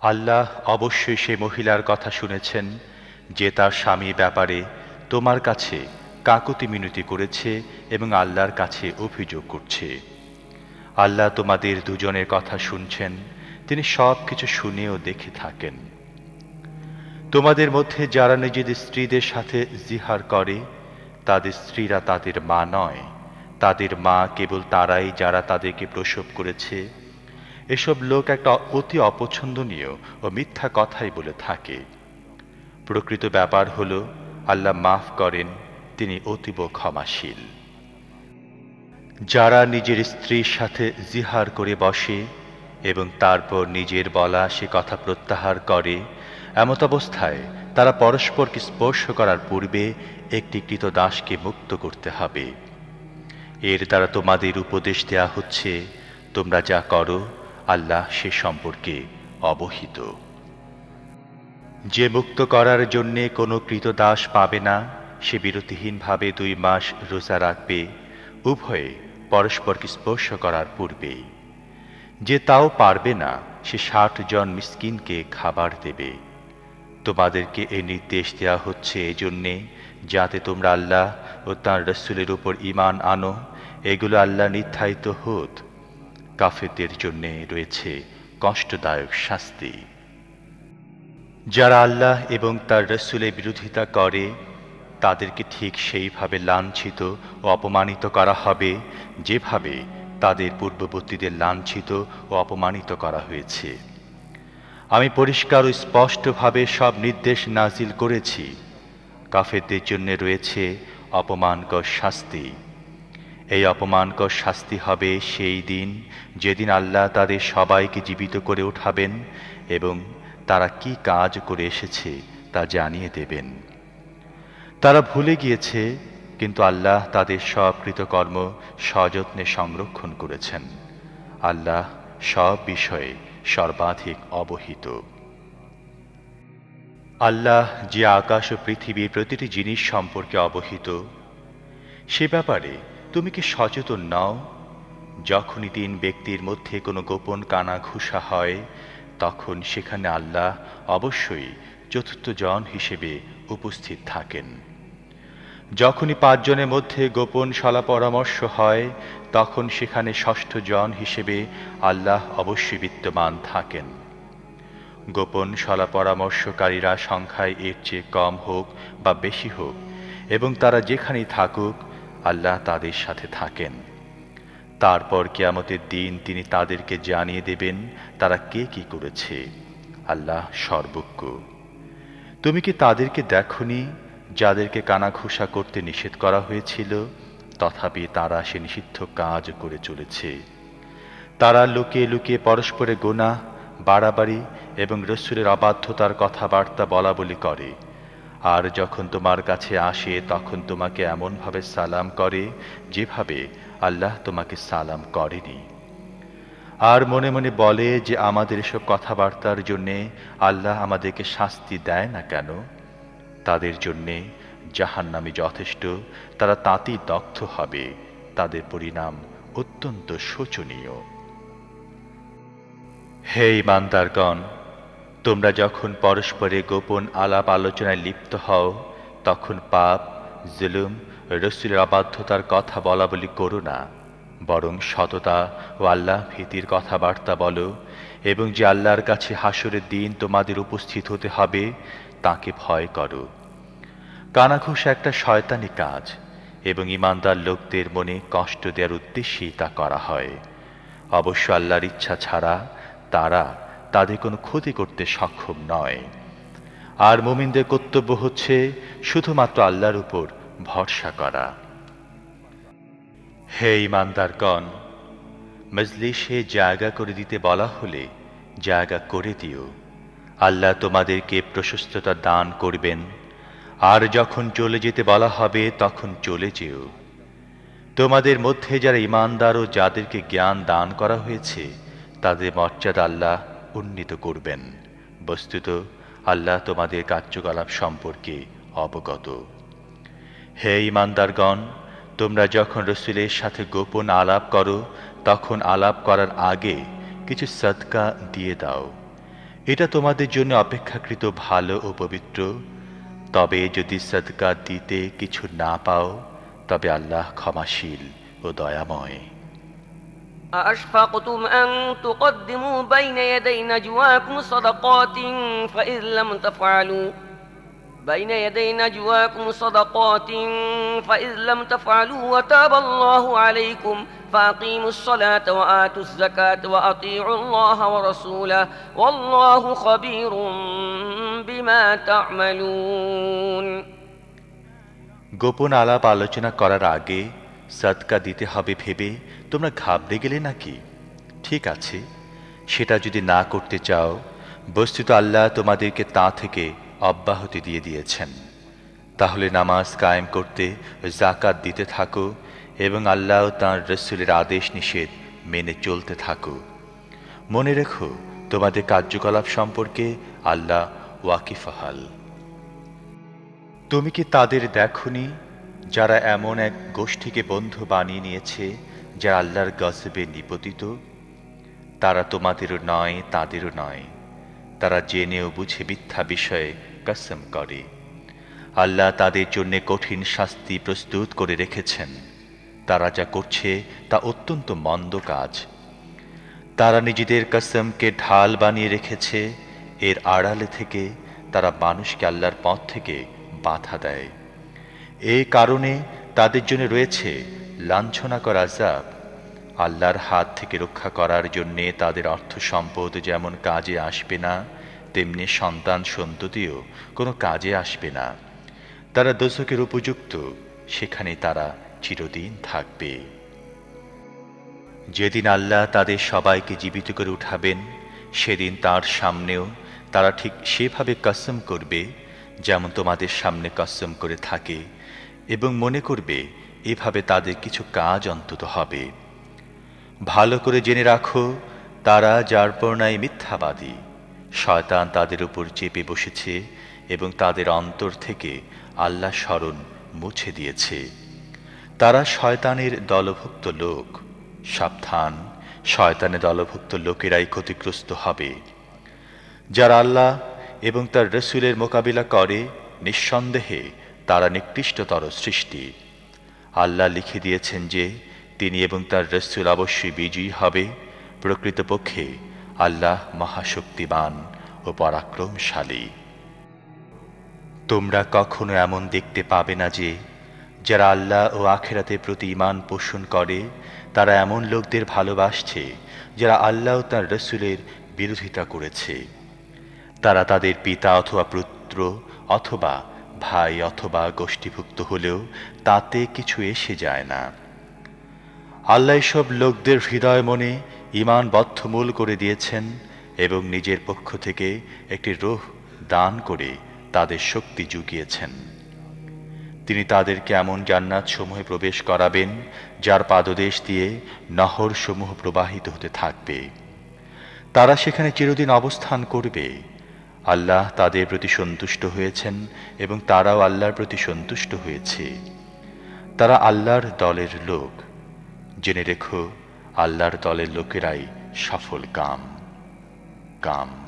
আল্লাহ অবশ্যই সে মহিলার কথা শুনেছেন যে তার স্বামীর ব্যাপারে তোমার কাছে কাকুতি মিনতি করেছে এবং আল্লাহর কাছে অভিযোগ করছে। আল্লাহ তোমাদের দুজনের কথা শুনছেন, তিনি সব কিছু শুনে ও দেখে থাকেন। তোমাদের মধ্যে যারা নিজেদের স্ত্রীদের সাথে জিহার করে তাদের স্ত্রীরা তাদের মা নয়, তাদের মা কেবল তারাই যারা তাদেরকে প্রসব করেছে। এসব লোক একটা অতি অপছন্দনীয় ও মিথ্যা কথাই বলে থাকে। প্রকৃত ব্যাপার হল আল্লাহ মাফ করেন, তিনি অতীব ক্ষমাশীল। যারা নিজের স্ত্রীর সাথে জিহার করে বসে এবং তারপর নিজের বলা সে কথা প্রত্যাহার করে, এমত অবস্থায় তারা পরস্পরকে স্পর্শ করার পূর্বে একটি ক্রীতদাসকে মুক্ত করতে হবে। এর দ্বারা তোমাদের উপদেশ দেয়া হচ্ছে, তোমরা যা করো আল্লাহ সে সম্পর্কে অবহিত। যে মুক্ত করার জন্যে কোনো ক্রীতদাস পাবে না সে বিরতিহীনভাবে 2 মাস রোজা রাখবে, উভয়ে পরস্পরকে স্পর্শ করার পূর্বেই। যে তাও পারবে না সে 60 জন মিসকিনকে খাবার দেবে। তোমাদেরকে এই নির্দেশ দেওয়া হচ্ছে এজন্যে যাতে তোমরা আল্লাহ ও তাঁর রসুলের উপর ঈমান আনো। এগুলো আল্লাহ নির্ধারিত হুদ। কাফেরদের জন্য রয়েছে কষ্টদায়ক শাস্তি। যারা আল্লাহ এবং তার রসুলের বিরোধিতা করে তাদেরকে ঠিক সেইভাবে লাঞ্ছিত ও অপমানিত করা হবে যেভাবে তাদের পূর্ববর্তীদের লাঞ্ছিত ও অপমানিত করা হয়েছে। আমি পরিষ্কার ও স্পষ্টভাবে সব নির্দেশ নাজিল করেছি। কাফেরদের জন্য রয়েছে অপমানকর শাস্তি। এই অপমানকর শাস্তি হবে সেই দিন যেদিন আল্লাহ তাদের সবাইকে জীবিত করে উঠাবেন এবং তারা কি কাজ করে এসেছে তা জানিয়ে দেবেন। তারা ভুলে গিয়েছে, কিন্তু আল্লাহ তাদের সব কৃতকর্ম সযত্নে সংরক্ষণ করেছেন। আল্লাহ সব বিষয়ে সর্বাধিক অবহিত। আল্লাহ যে আকাশ ও পৃথিবীর প্রতিটি জিনিস সম্পর্কে অবহিত, সে ব্যাপারে তুমি কি সচেতন নও? যখনই 3 ব্যক্তির মধ্যে কোনো গোপন কানাঘুষা হয় তখন সেখানে আল্লাহ অবশ্যই চতুর্থ জন হিসেবে উপস্থিত থাকেন। যখনই 5 জনের মধ্যে গোপন সলা পরামর্শ হয় তখন সেখানে ষষ্ঠ জন হিসেবে আল্লাহ অবশ্যই বিদ্যমান থাকেন। গোপন সলা পরামর্শকারীরা সংখ্যায় এর চেয়ে কম হোক বা বেশি হোক এবং তারা যেখানেই থাকুক আল্লাহ তাদের সাথে থাকেন। তারপর কিয়ামতের দিন তিনি তাদেরকে জানিয়ে দেবেন তারা কে কি করেছে। আল্লাহ সর্বজ্ঞ। তুমি কি তাদেরকে দেখনি যাদেরকে কানাঘুষা করতে নিষেধ করা হয়েছিল, তথাপি তারা সে নিষিদ্ধ কাজ করে চলেছে। তারা লুকিয়ে লুকিয়ে পরস্পরে গুনাহ, বাড়াবাড়ি এবং রসুলের অবাধ্যতার কথাবার্তা বলা বলি করে। আর যখন তোমার কাছে আসে তখন তোমাকে এমনভাবে সালাম করে যেভাবে আল্লাহ তোমাকে সালাম করেনি। আর মনে মনে বলে যে আমাদের এসব কথাবার্তার জন্যে আল্লাহ আমাদেরকে শাস্তি দেয় না কেন? তাদের জন্যে জাহান্নামে যথেষ্ট, তারা তাতেই দগ্ধ হবে। তাদের পরিণাম অত্যন্ত শোচনীয়। হে ঈমানদারগণ, তোমরা যখন পরস্পরে গোপন আলাপ আলোচনায় লিপ্ত হও তখন পাপ, জুলুম, রসুলের অবাধ্যতার কথা বলা বলি করো না, বরং সততা ও আল্লাহ ভীতির কথাবার্তা বলো এবং যে আল্লাহর কাছে হাসরের দিন তোমাদের উপস্থিত হতে হবে তাকে ভয় করো। কানাঘুষা একটা শয়তানি কাজ এবং ঈমানদার লোকদের মনে কষ্ট দেওয়ার উদ্দেশ্যেই তা করা হয়। অবশ্য আল্লাহর ইচ্ছা ছাড়া তারা তাদের কোনো ক্ষতি করতে সক্ষম নয়। আর মুমিনদের কর্তব্য হচ্ছে শুধুমাত্র আল্লাহর উপর ভরসা করা। হে ঈমানদারগণ, মজলিসে জায়গা করে দিতে বলা হলে জায়গা করে দিও। আল্লাহ তোমাদেরকে প্রশস্ততা দান করবেন। আর যখন চলে যেতে বলা হবে তখন চলে যেও। তোমাদের মধ্যে যারা ঈমানদার ও যাদেরকে জ্ঞান দান করা হয়েছে তাদের মর্যাদা আল্লাহ উন্নীত করবেন। বস্তুত আল্লাহ তোমাদের কার্যকলাপ সম্পর্কে অবগত। হে ঈমানদারগণ, তোমরা যখন রসুলের সাথে গোপন আলাপ করো তখন আলাপ করার আগে কিছু সদকা দিয়ে দাও। এটা তোমাদের জন্য অপেক্ষাকৃত ভালো ও পবিত্র। তবে যদি সদকা দিতে কিছু না পাও, তবে আল্লাহ ক্ষমাশীল ও দয়াময়। أأشفقتم أن تقدموا بين يدي نجواكم صدقات فإذ لم تفعلوا وتاب الله عليكم فأقيموا الصلاة وآتوا الزكاة وأطيعوا الله ورسوله والله خبير بما تعملون। গোপন আলাপ আলোচনা করার আগে সদকা দিতে হবে ভেবে তোমরা ঘাবড়ে গেলে নাকি? ঠিক আছে, সেটা যদি না করতে চাও, বস্তুত আল্লাহ তোমাদেরকে তা থেকে অব্যাহতি দিয়ে দিয়েছেন। তাহলে নামাজ কায়েম করতে ও জাকাত দিতে থাকো এবং আল্লাহ ও তাঁর রসুলের আদেশ নিষেধ মেনে চলতে থাকো। মনে রেখো, তোমাদের কার্যকলাপ সম্পর্কে আল্লাহ ওয়াকিফাহাল। তুমি কি তাদের দেখোনি যারা এমন এক গোষ্ঠীকে বন্ধু বানিয়ে নিয়েছে যারা আল্লাহর গজবে নিপতিত? তারা তোমাদেরও নয়, তাদেরও নয়। তারা জেনেও বুঝে মিথ্যা বিষয়ে কসম করে। আল্লাহ তাদের জন্য কঠিন শাস্তি প্রস্তুত করে রেখেছেন। তারা যা করছে তা অত্যন্ত মন্দ কাজ। তারা নিজেদের কসমকে ঢাল বানিয়ে রেখেছে। এর আড়ালে থেকে তারা মানুষকে আল্লাহর পথ থেকে বাধা দেয়। এই কারণে তাদের জন্য রয়েছে লাঞ্ছনাকর আযাব। আল্লাহর হাত থেকে রক্ষা করার জন্যে তাদের অর্থ সম্পদ যেমন কাজে আসবে না, তেমনি সন্তান সন্ততিও কোনো কাজে আসবে না। তারা দোজখের উপযুক্ত, সেখানে তারা চিরদিন থাকবে। যেদিন আল্লাহ তাদের সবাইকে জীবিত করে উঠাবেন, সেদিন তার সামনেও তারা ঠিক সেভাবে কসম করবে যেমন তোমাদের সামনে কসম করে থাকে, এবং মনে করবে এভাবে তাদের কিছু কাজ অন্তত হবে। ভালো করে জেনে রাখো, তারা যার পর্ণায় মিথ্যাবাদী। শয়তান তাদের উপর চেপে বসেছে এবং তাদের অন্তর থেকে আল্লাহ স্মরণ মুছে দিয়েছে। তারা শয়তানের দলভুক্ত লোক। সাবধান, শয়তানের দলভুক্ত লোকেরাই ক্ষতিগ্রস্ত হবে। যারা আল্লাহ এবং তার রসুলের মোকাবিলা করে, নিঃসন্দেহে তারা নিকৃষ্টতর সৃষ্টি। আল্লাহ লিখে দিয়েছেন যে তিনি এবং তার রসুল অবশ্যই বিজয়ী হবে। প্রকৃতপক্ষে আল্লাহ মহাশক্তিমান ও পরাক্রমশালী। তোমরা কখনো এমন দেখতে পাবে না যে যারা আল্লাহ ও আখিরাতের প্রতি ঈমান পোষণ করে, তারা এমন লোকদের ভালোবাসছে যারা আল্লাহ ও তার রসুলের বিরোধিতা করেছে। তারা তাদের পিতা অথবা পুত্র অথবা ভাই অথবা গোষ্ঠীভুক্ত হলেও তাতে কিছু এসে যায় না। আল্লাহ সব লোকদের হৃদয় মনে ঈমান বদ্ধমূল করে দিয়েছেন এবং নিজের পক্ষ থেকে একটি রূহ দান করে তাদের শক্তি জুগিয়েছেন। তিনি তাদেরকে এমন জান্নাত সমূহে প্রবেশ করাবেন যার পাদদেশ দিয়ে নহর সমূহ প্রবাহিত হতে থাকবে। তারা সেখানে চিরদিন অবস্থান করবে। আল্লাহ তাদের প্রতি সন্তুষ্ট হয়েছেন এবং তারাও আল্লাহর প্রতি সন্তুষ্ট হয়েছে। তারা আল্লাহর দলের লোক। জেনে রেখো, আল্লাহর দলের লোকেরাই সফল কাম।